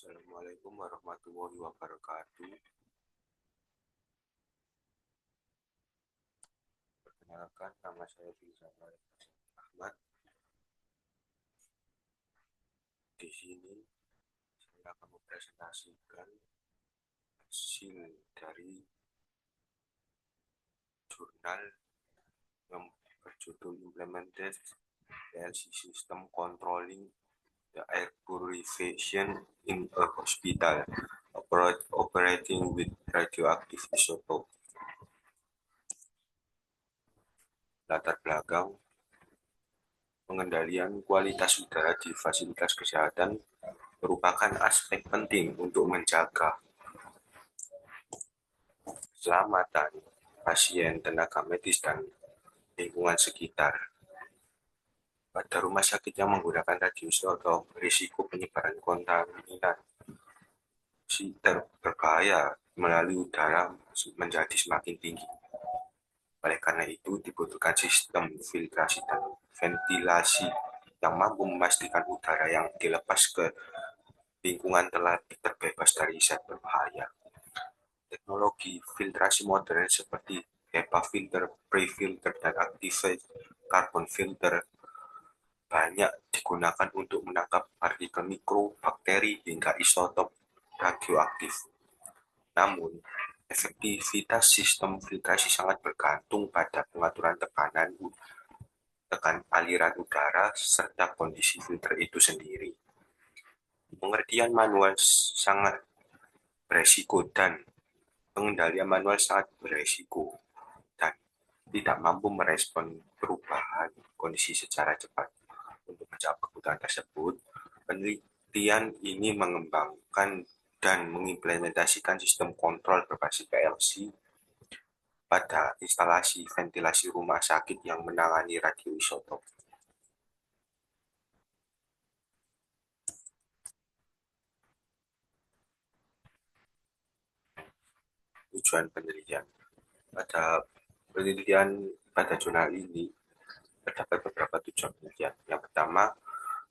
Assalamualaikum warahmatullahi wabarakatuh. Perkenalkan, nama saya Rizal Ahmad. Di sini saya akan mempresentasikan hasil dari jurnal yang berjudul Implemented PLC System Controlling the Air Purification in a Hospital Operating with Radioactive Isotope. Latar belakang pengendalian kualitas udara di fasilitas kesehatan merupakan aspek penting untuk menjaga keselamatan pasien, tenaga medis, dan lingkungan sekitar. Pada rumah sakit yang menggunakan radioisotop, risiko penyebaran kontaminan berbahaya melalui udara menjadi semakin tinggi. Oleh karena itu, dibutuhkan sistem filtrasi dan ventilasi yang mampu memastikan udara yang dilepas ke lingkungan telah terbebas dari zat berbahaya. Teknologi filtrasi modern seperti HEPA filter, pre-filter, dan activated carbon filter banyak digunakan untuk menangkap partikel mikro, bakteri, hingga isotop radioaktif. Namun, efektivitas sistem filtrasi sangat bergantung pada pengaturan tekan aliran udara, serta kondisi filter itu sendiri. Pengertian manual sangat beresiko dan pengendalian manual sangat beresiko dan tidak mampu merespon perubahan kondisi secara cepat. Untuk mencapai kebutuhan tersebut, penelitian ini mengembangkan dan mengimplementasikan sistem kontrol berbasis PLC pada instalasi ventilasi rumah sakit yang menangani radioisotop. Tujuan penelitian pada jurnal ini terdapat beberapa tujuan penelitian. Yang pertama,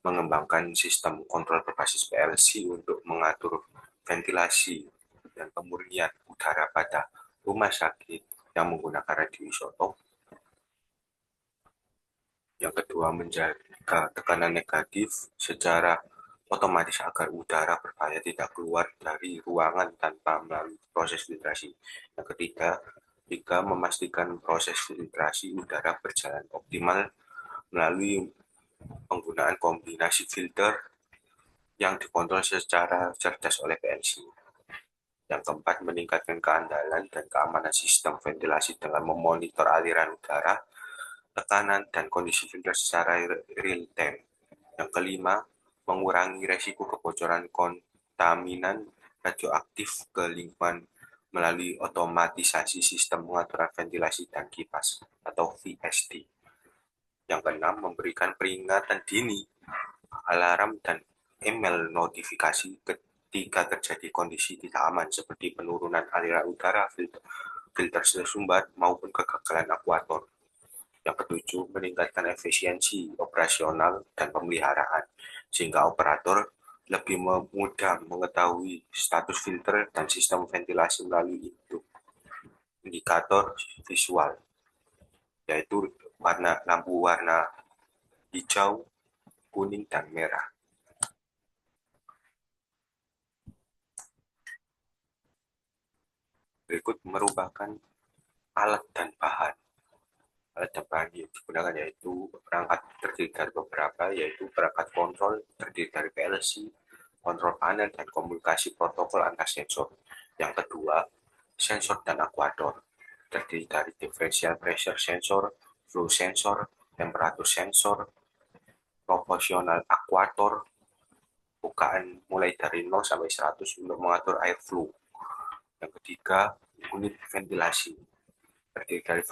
mengembangkan sistem kontrol berbasis PLC untuk mengatur ventilasi dan pemurnian udara pada rumah sakit yang menggunakan radioisotop. Yang kedua, menjaga tekanan negatif secara otomatis agar udara berbahaya tidak keluar dari ruangan tanpa melalui proses filtrasi. Yang ketiga, memastikan proses filtrasi udara berjalan optimal melalui penggunaan kombinasi filter yang dikontrol secara cerdas oleh PLC. Yang keempat, meningkatkan keandalan dan keamanan sistem ventilasi dengan memonitor aliran udara, tekanan, dan kondisi filter secara real time. Yang kelima, mengurangi resiko kebocoran kontaminan radioaktif ke lingkungan melalui otomatisasi sistem pengaturan ventilasi dan kipas atau VSD. Yang keenam, memberikan peringatan dini, alarm, dan email notifikasi ketika terjadi kondisi tidak aman seperti penurunan aliran udara, filter tersumbat, maupun kegagalan akuator. Yang ketujuh, meningkatkan efisiensi operasional dan pemeliharaan, sehingga operator lebih mudah mengetahui status filter dan sistem ventilasi melalui indikator visual, yaitu lampu warna hijau, kuning, dan merah. Berikut merupakan alat dan bahan. Alat dan bahan yang digunakan yaitu perangkat terdiri dari beberapa, yaitu perangkat kontrol terdiri dari PLC, kontrol panel, dan komunikasi protokol antar sensor. Yang kedua, sensor dan akuator terdiri dari differential pressure sensor, flow sensor, temperatur sensor, proporsional akuator, bukaan mulai dari 0 sampai 100 untuk mengatur air flow. Yang ketiga, unit ventilasi terdiri dari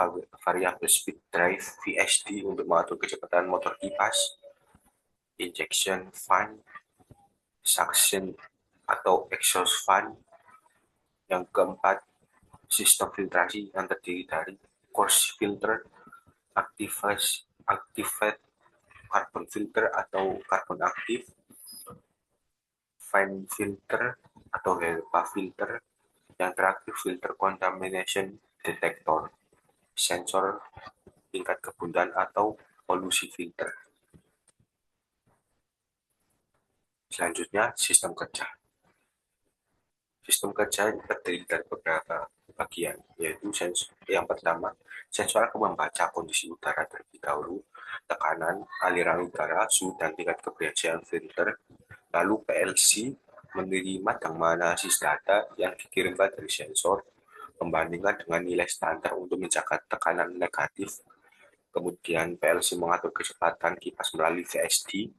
variable speed drive VSD untuk mengatur kecepatan motor kipas, injection fan, suction atau exhaust fan. Yang keempat, sistem filtrasi yang terdiri dari coarse filter, activated carbon filter atau karbon aktif, fine filter atau HEPA filter, yang terakhir filter contamination detector, sensor tingkat kebutuhan atau polusi filter. Selanjutnya, sistem kerja. Sistem kerja terdiri dari beberapa bagian, yaitu yang pertama, sensor akan membaca kondisi udara terlebih dahulu, tekanan, aliran udara, suhu, dan tingkat kebersihan filter. Lalu PLC menerima dan menganalisis data yang dikirimkan dari sensor, membandingkan dengan nilai standar untuk menjaga tekanan negatif. Kemudian PLC mengatur kecepatan kipas melalui VSD,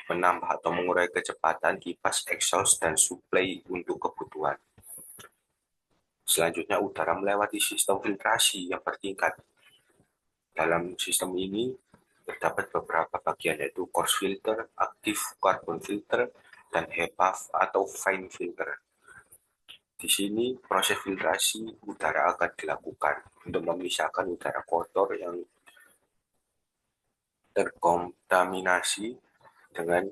menambah atau mengurangi kecepatan kipas exhaust dan suplai untuk kebutuhan. Selanjutnya, udara melewati sistem filtrasi yang bertingkat. Dalam sistem ini terdapat beberapa bagian, yaitu coarse filter, active carbon filter, dan HEPA atau fine filter. Di sini proses filtrasi udara akan dilakukan untuk memisahkan udara kotor yang terkontaminasi dengan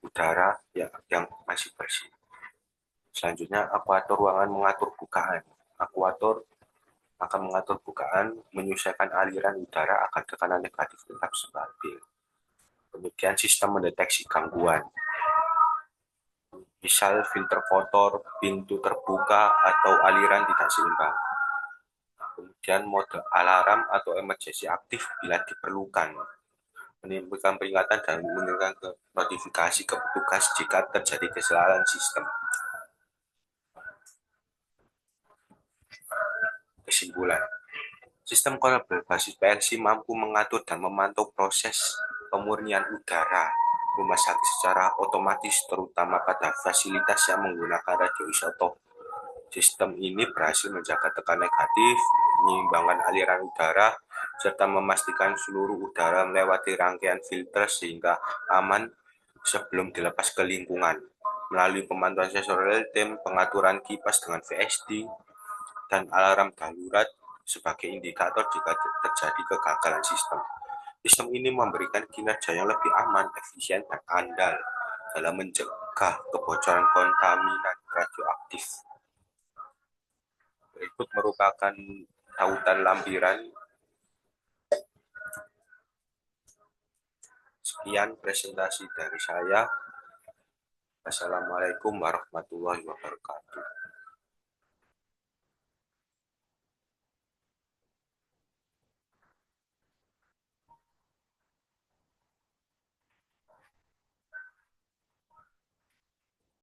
udara yang masih bersih. Selanjutnya, akuator ruangan mengatur bukaan. Akuator akan mengatur bukaan, menyesuaikan aliran udara agar tekanan negatif tetap stabil. Kemudian sistem mendeteksi gangguan, misal filter kotor, pintu terbuka, atau aliran tidak seimbang. Kemudian mode alarm atau emergency aktif bila diperlukan, menimbulkan peringatan dan memberikan notifikasi ke petugas jika terjadi kesalahan sistem. Kesimpulan, sistem kontrol berbasis PLC mampu mengatur dan memantau proses pemurnian udara rumah sakit secara otomatis, terutama pada fasilitas yang menggunakan radioisotop. Sistem ini berhasil menjaga tekanan negatif, menyeimbangkan aliran udara, serta memastikan seluruh udara melewati rangkaian filter sehingga aman sebelum dilepas ke lingkungan. Melalui pemantauan sensor real time, pengaturan kipas dengan VSD, dan alarm darurat sebagai indikator jika terjadi kegagalan sistem. Sistem ini memberikan kinerja yang lebih aman, efisien, dan andal dalam mencegah kebocoran kontaminan radioaktif. Berikut merupakan tautan lampiran. Sekian presentasi dari saya. Wassalamualaikum warahmatullahi wabarakatuh.